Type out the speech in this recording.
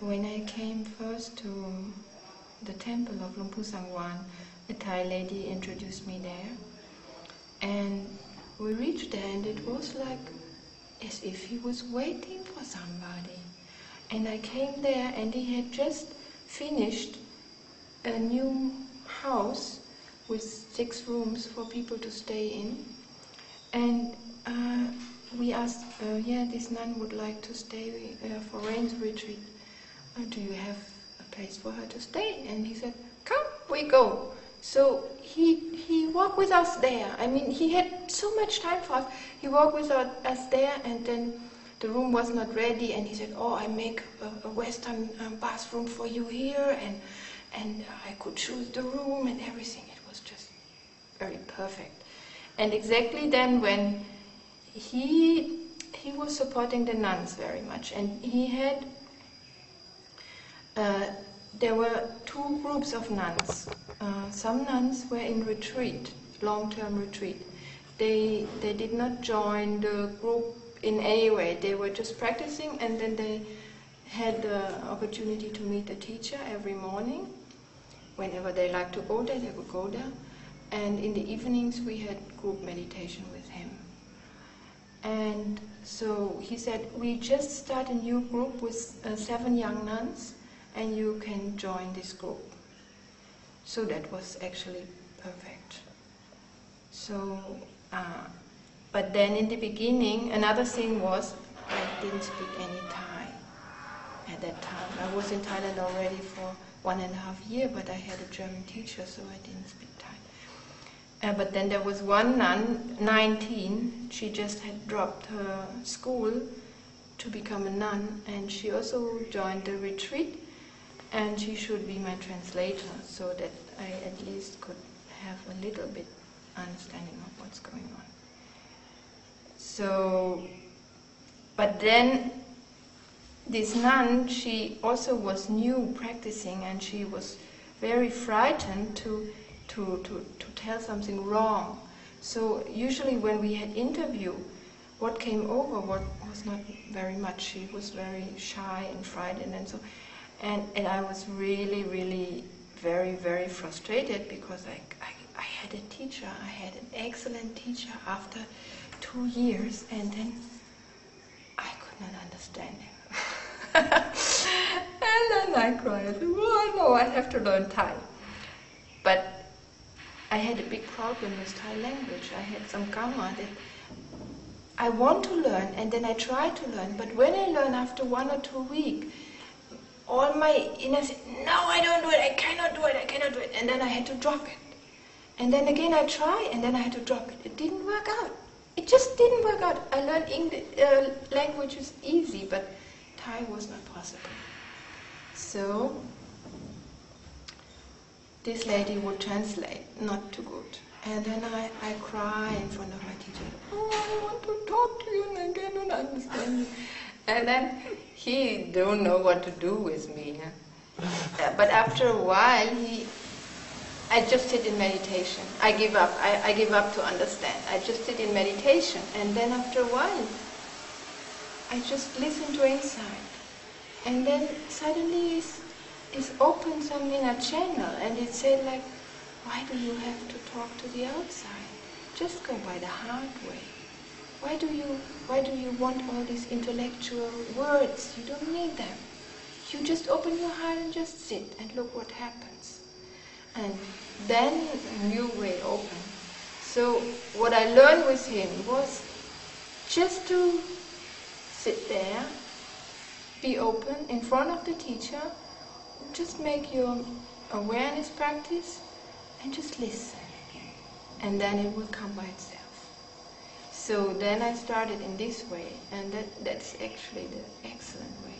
when I came first to the temple of Luang Por Sangwan, a Thai lady introduced me there, and we reached there, and it was like as if he was waiting for somebody. And I came there, and he had just finished a new house with 6 rooms for people to stay in, and we asked, this nun would like to stay for rains retreat. Do you have a place for her to stay? And he said, come, we go. So he walked with us there. I mean, he had so much time for us. He walked with us there, and then the room was not ready, and he said, oh, I make a Western bathroom for you here, and I could choose the room and everything. It was just very perfect. And exactly then when he was supporting the nuns very much, and he had there were 2 groups of nuns. Some nuns were in retreat, long-term retreat. They did not join the group in any way. They were just practicing, and then they had the opportunity to meet the teacher every morning. Whenever they liked to go there, they would go there. And in the evenings we had group meditation with him. And so he said, we just start a new group with 7 young nuns, and you can join this group. So that was actually perfect. So, but then in the beginning, another thing was, I didn't speak any Thai at that time. I was in Thailand already for 1.5 years, but I had a German teacher, so I didn't speak Thai. But then there was one nun, 19, she just had dropped her school to become a nun, and she also joined the retreat, and she should be my translator, so that I at least could have a little bit understanding of what's going on. So, but then this nun, she also was new practicing, and she was very frightened to tell something wrong. So usually when we had interview, what came over was not very much. She was very shy and frightened, and so. And I was really, really very, very frustrated, because I had a teacher, I had an excellent teacher after 2 years, and then I could not understand him. And then I cried, oh no, I have to learn Thai. But I had a big problem with Thai language. I had some karma that I want to learn, and then I try to learn, but when I learn after 1 or 2 weeks, all my inner said, no, I don't do it, I cannot do it, I cannot do it. And then I had to drop it. And then again I try, and then I had to drop it. It didn't work out. It just didn't work out. I learned English, languages easy, but Thai was not possible. So this lady would translate, not too good. And then I cry in front of my teacher. Oh, I want to talk to you, and I cannot understand you. And then he don't know what to do with me. But after a while, I just sit in meditation. I give up. I give up to understand. I just sit in meditation, and then after a while, I just listen to inside. And then suddenly it's opened some inner channel, and it said like, why do you have to talk to the outside? Just go by the hard way. Why do you want all these intellectual words? You don't need them. You just open your heart and just sit and look what happens. And then a new way opened. So what I learned with him was just to sit there, be open in front of the teacher, just make your awareness practice, and just listen. And then it will come by itself. So then I started in this way, and that's actually the excellent way.